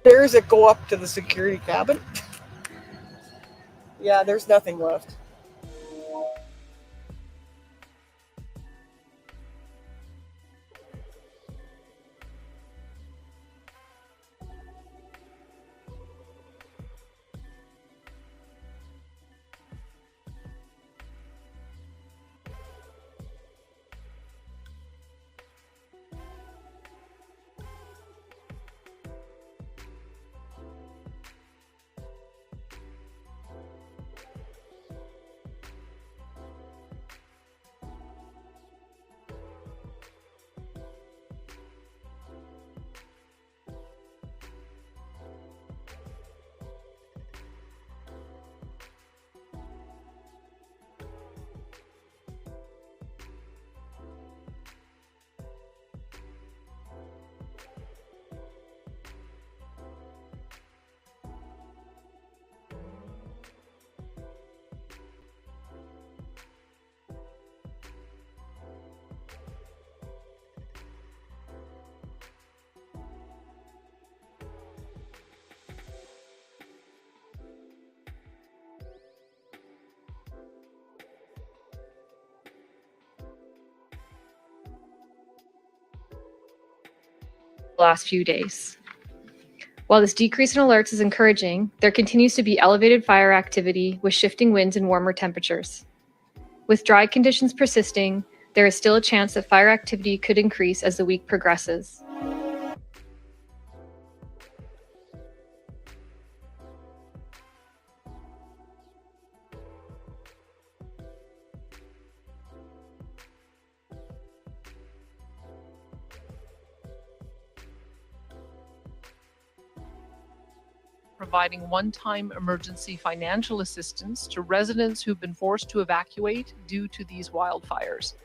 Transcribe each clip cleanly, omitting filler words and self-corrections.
Stairs that go up to the security cabin. Yeah, there's nothing left. Last few days. While this decrease in alerts is encouraging, there continues to be elevated fire activity with shifting winds and warmer temperatures. With dry conditions persisting, there is still a chance that fire activity could increase as the week progresses. Providing one-time emergency financial assistance to residents who've been forced to evacuate due to these wildfires.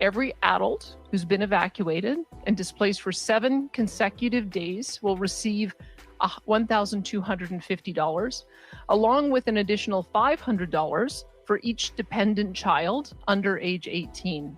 Every adult who's been evacuated and displaced for 7 consecutive days will receive $1,250, along with an additional $500 for each dependent child under age 18.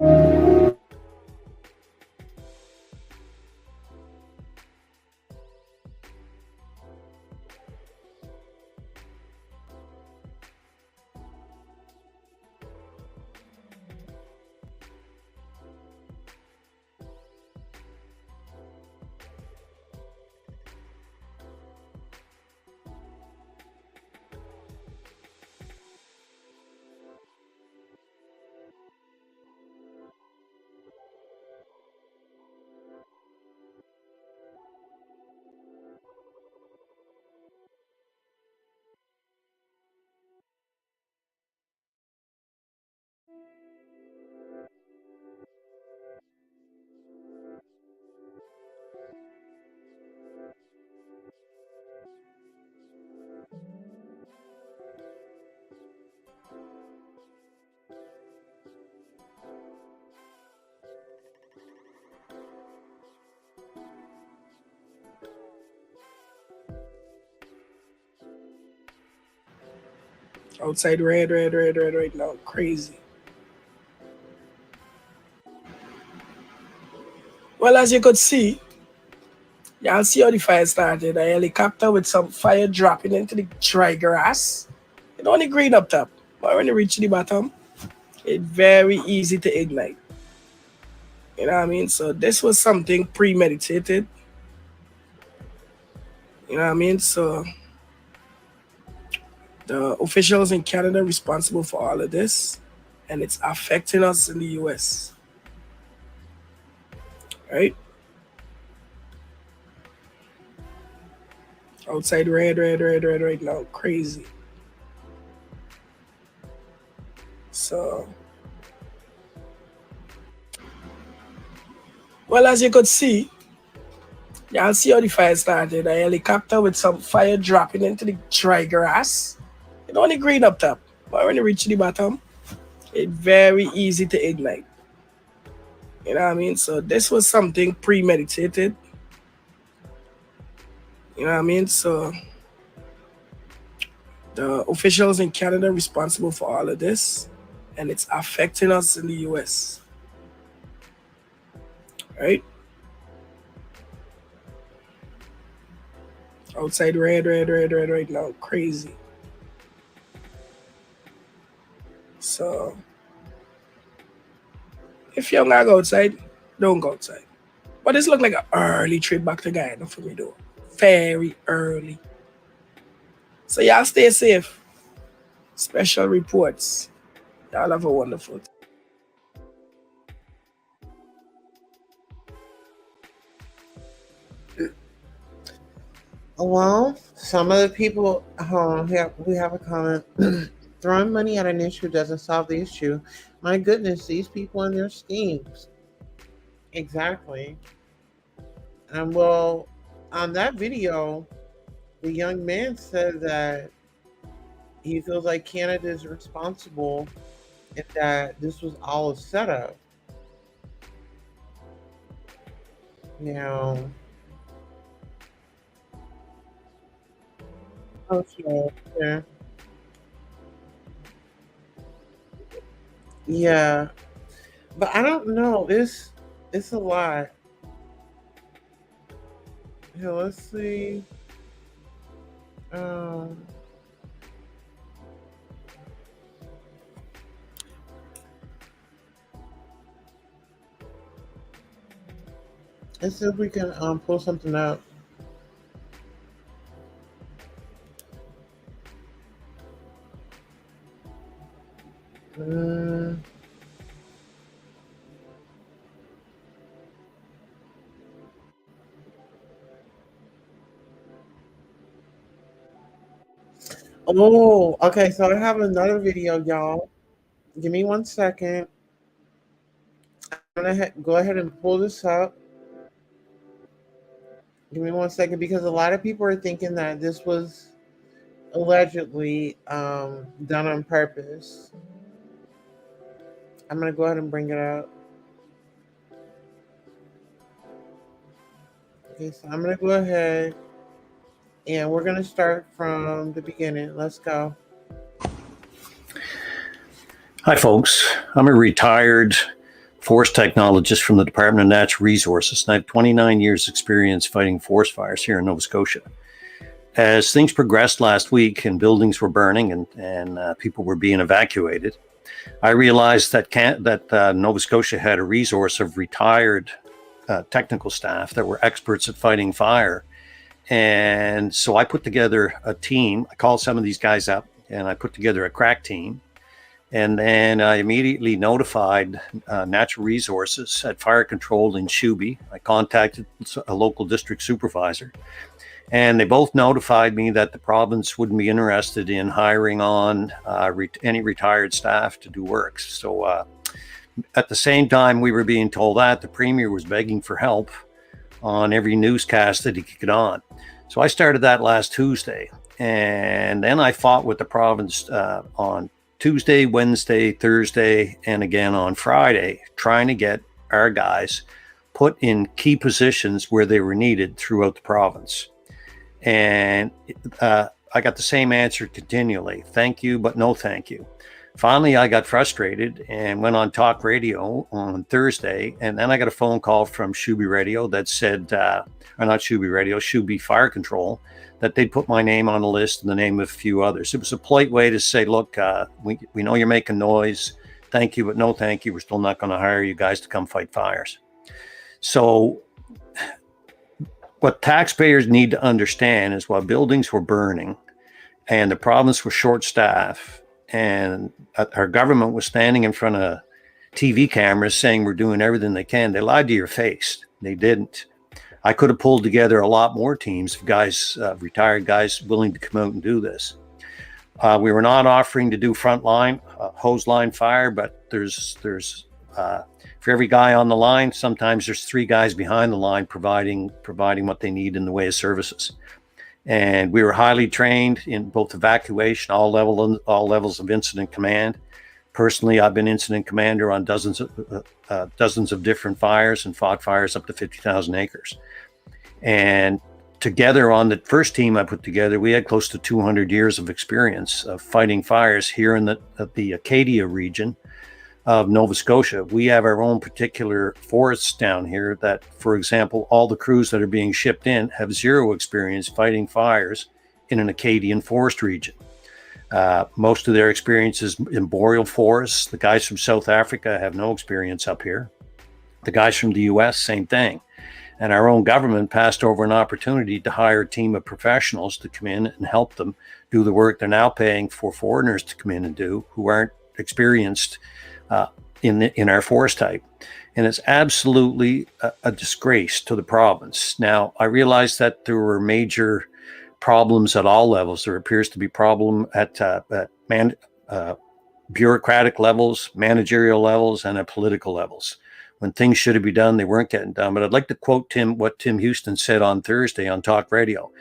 Outside red, red, red, red right now. Crazy. Well, as you could see, y'all see how the fire started. A helicopter with some fire dropping into the dry grass. It only green up top. But when you reach the bottom, it's very easy to ignite. You know what I mean? So this was something premeditated. You know what I mean? So the officials in Canada responsible for all of this, and it's affecting us in the US. Right? Outside red, red, red, red right now. Crazy. So, well, as you could see, y'all see how the fire started. A helicopter with some fire dropping into the dry grass. It only green up top. But when you reach the bottom, it's very easy to ignite. You know what I mean? So this was something premeditated. You know what I mean? So the officials in Canada responsible for all of this, and it's affecting us in the US. Right? Outside red right now. Crazy. So if you're not go outside, don't go outside. But this look like an early trip back to Guyana for me though. Very early. So y'all stay safe. Special reports. Y'all have a wonderful time. Well, some of the people, here we have a comment. Throwing money at an issue doesn't solve the issue. My goodness, these people and their schemes. Exactly. And well, on that video, the young man said that he feels like Canada is responsible and that this was all a setup. Now, okay, yeah. Yeah, but I don't know. It's a lot. Here, let's see. Um, let's see if we can pull something up. Mm. Oh, okay. So I have another video, y'all. Give me 1 second. I'm gonna go ahead and pull this up. Give me 1 second because a lot of people are thinking that this was allegedly done on purpose. I'm gonna go ahead and bring it up. Okay, so I'm gonna go ahead and we're gonna start from the beginning. Let's go. Hi, folks. I'm a retired forest technologist from the Department of Natural Resources, and I have 29 years experience fighting forest fires here in Nova Scotia. As things progressed last week and buildings were burning and people were being evacuated, I realized that Nova Scotia had a resource of retired technical staff that were experts at fighting fire. And so I put together a team. I called some of these guys up and I put together a crack team. And then I immediately notified Natural Resources at Fire Control in Shuby. I contacted a local district supervisor, and they both notified me that the province wouldn't be interested in hiring on any retired staff to do work. So at the same time we were being told that, the Premier was begging for help on every newscast that he could get on. So I started that last Tuesday, and then I fought with the province on Tuesday, Wednesday, Thursday, and again on Friday, trying to get our guys put in key positions where they were needed throughout the province. And I got the same answer continually. Thank you, but no thank you. Finally, I got frustrated and went on talk radio on Thursday. And then I got a phone call from Shuby Radio that said, or not Shuby Radio, Shuby Fire Control, that they'd put my name on the list and the name of a few others. It was a polite way to say, look, we know you're making noise. Thank you, but no thank you. We're still not going to hire you guys to come fight fires. So what taxpayers need to understand is while buildings were burning and the province was short-staffed and our government was standing in front of TV cameras saying we're doing everything they can, they lied to your face. They didn't. I could have pulled together a lot more teams of guys, retired guys willing to come out and do this. We were not offering to do frontline hose line fire, but there's for every guy on the line, sometimes there's 3 guys behind the line providing what they need in the way of services. And we were highly trained in both evacuation, all levels of incident command. Personally, I've been incident commander on dozens of different fires and fought fires up to 50,000 acres. And together on the first team I put together, we had close to 200 years of experience of fighting fires here in the Acadia region, of Nova Scotia. We have our own particular forests down here that, for example, all the crews that are being shipped in have zero experience fighting fires in an Acadian forest region. Most of their experience is in boreal forests. The guys from South Africa have no experience up here. The guys from the US, same thing. And our own government passed over an opportunity to hire a team of professionals to come in and help them do the work they're now paying for foreigners to come in and do who aren't experienced in our forest type. And it's absolutely a disgrace to the province. Now, I realize that there were major problems at all levels. There appears to be problem at bureaucratic levels, managerial levels, and at political levels. When things should have been done, they weren't getting done. But I'd like to quote what Tim Houston said on Thursday on Talk Radio.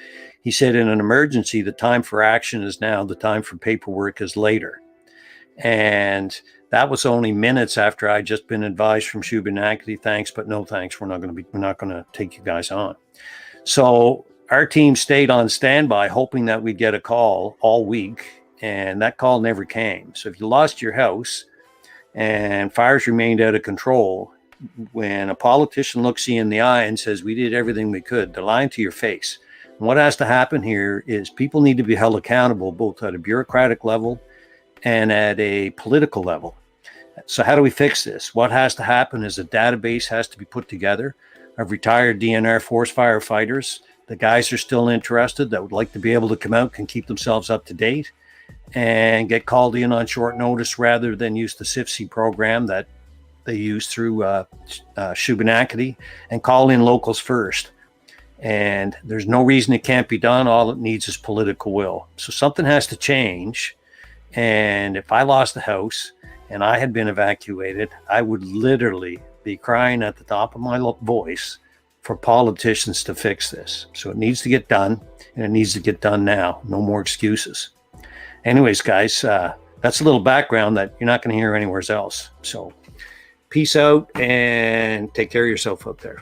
He said, in an emergency, the time for action is now, the time for paperwork is later. And that was only minutes after I'd just been advised from Shubenacadie, thanks, but no thanks. We're not going to take you guys on. So our team stayed on standby, hoping that we'd get a call all week, and that call never came. So if you lost your house and fires remained out of control, when a politician looks you in the eye and says, we did everything we could, they're lying to your face. And what has to happen here is people need to be held accountable, both at a bureaucratic level and at a political level. So how do we fix this? What has to happen is a database has to be put together of retired DNR forest firefighters. The guys are still interested that would like to be able to come out and keep themselves up to date and get called in on short notice rather than use the CIFC program that they use through Shubenacadie, and call in locals first. And there's no reason it can't be done. All it needs is political will. So something has to change. And if I lost the house and I had been evacuated, I would literally be crying at the top of my voice for politicians to fix this. So it needs to get done, and it needs to get done now. No more excuses. Anyways, guys, that's a little background that you're not going to hear anywhere else. So peace out and take care of yourself out there.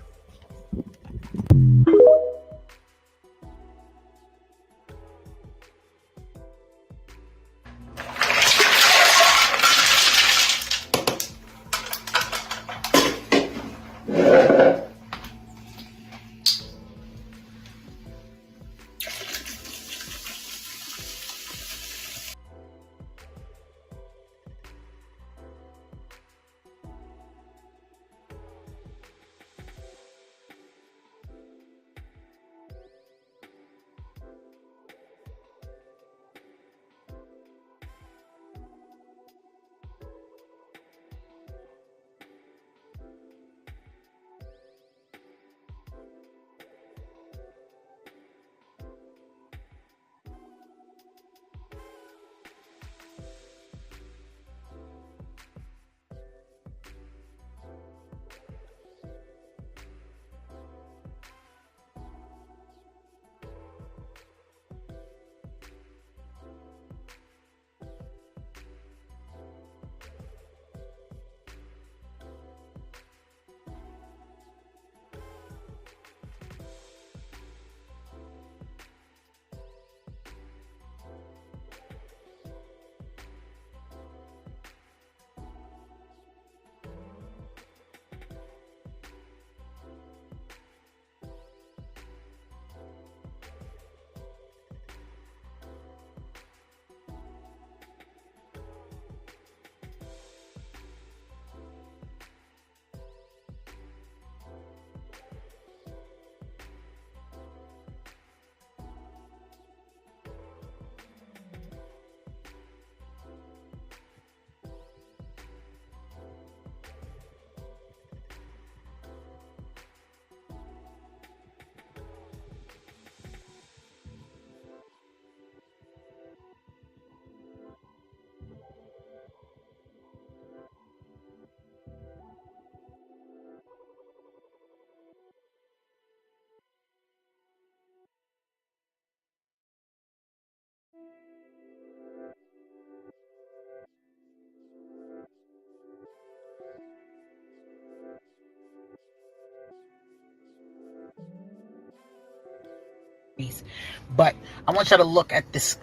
But I want y'all to look at this.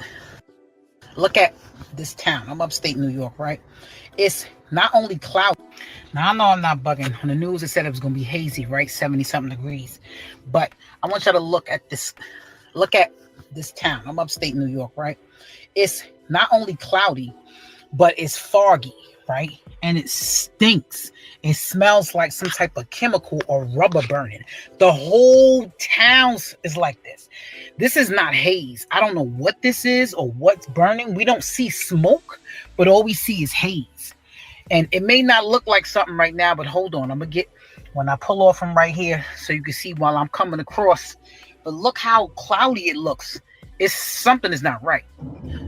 Look at this town. I'm upstate New York, right? It's not only cloudy. Now I know I'm not bugging. On the news it said it was gonna be hazy, right? 70 something degrees. But I want y'all to look at this town. I'm upstate New York, right? It's not only cloudy, but it's foggy, right? And it stinks. It smells like some type of chemical or rubber burning. The whole town is like this. This is not haze. I don't know what this is or what's burning. We don't see smoke, but all we see is haze. And it may not look like something right now, but hold on. I'm going to get, when I pull off from right here, so you can see while I'm coming across. But look how cloudy it looks. It's something is not right.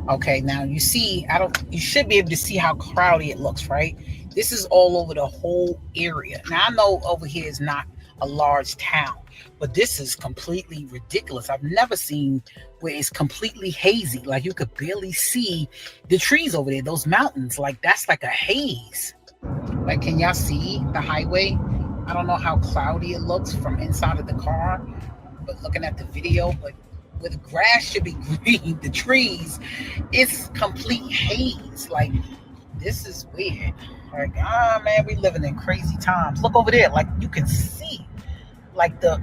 Okay, now you see, you should be able to see how cloudy it looks, right? This is all over the whole area. Now I know over here is not a large town, but this is completely ridiculous. I've never seen where it's completely hazy. Like you could barely see the trees over there, those mountains. Like that's like a haze. Like, can y'all see the highway? I don't know how cloudy it looks from inside of the car, but looking at the video, but where the grass should be green, the trees, it's complete haze. Like, this is weird. Like, man, we living in crazy times. Look over there, like you can see like the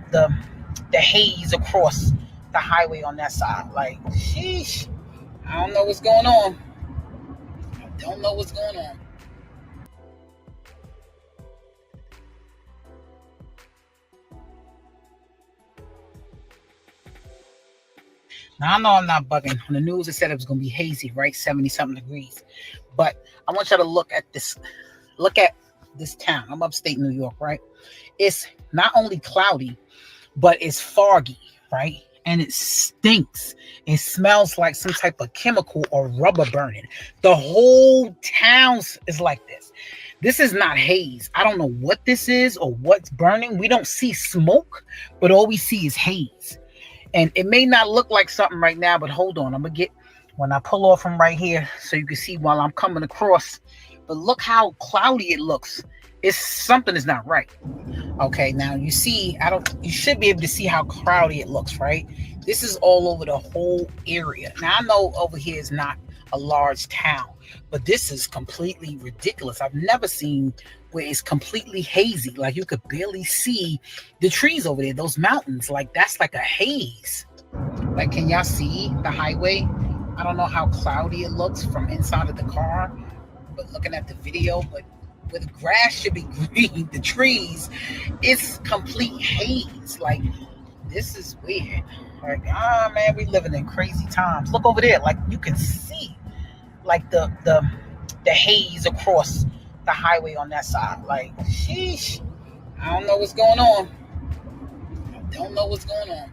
haze across the highway on that side. Like, sheesh. I don't know what's going on. I don't know what's going on. Now I know I'm not bugging. On the news it said it was gonna be hazy, right? 70 something degrees. But I want y'all to look at this town. I'm upstate New York, right? It's not only cloudy, but it's foggy, right? And it stinks. It smells like some type of chemical or rubber burning. The whole town is like this. This is not haze. I don't know what this is or what's burning. We don't see smoke, but all we see is haze. And it may not look like something right now, but hold on. I'm going to get, when I pull off from right here, so you can see while I'm coming across. But look how cloudy it looks. It's something is not right. Okay, now you see, you should be able to see how cloudy it looks, right? This is all over the whole area. Now I know over here is not a large town, but this is completely ridiculous. I've never seen where it's completely hazy. Like you could barely see the trees over there, those mountains. Like that's like a haze. Like, can y'all see the highway? I don't know how cloudy it looks from inside of the car, but looking at the video, but where the grass should be green, the trees, it's complete haze. Like, this is weird. Like, man, we living in crazy times. Look over there, like you can see like the haze across the highway on that side. Like, sheesh. I don't know what's going on. I don't know what's going on.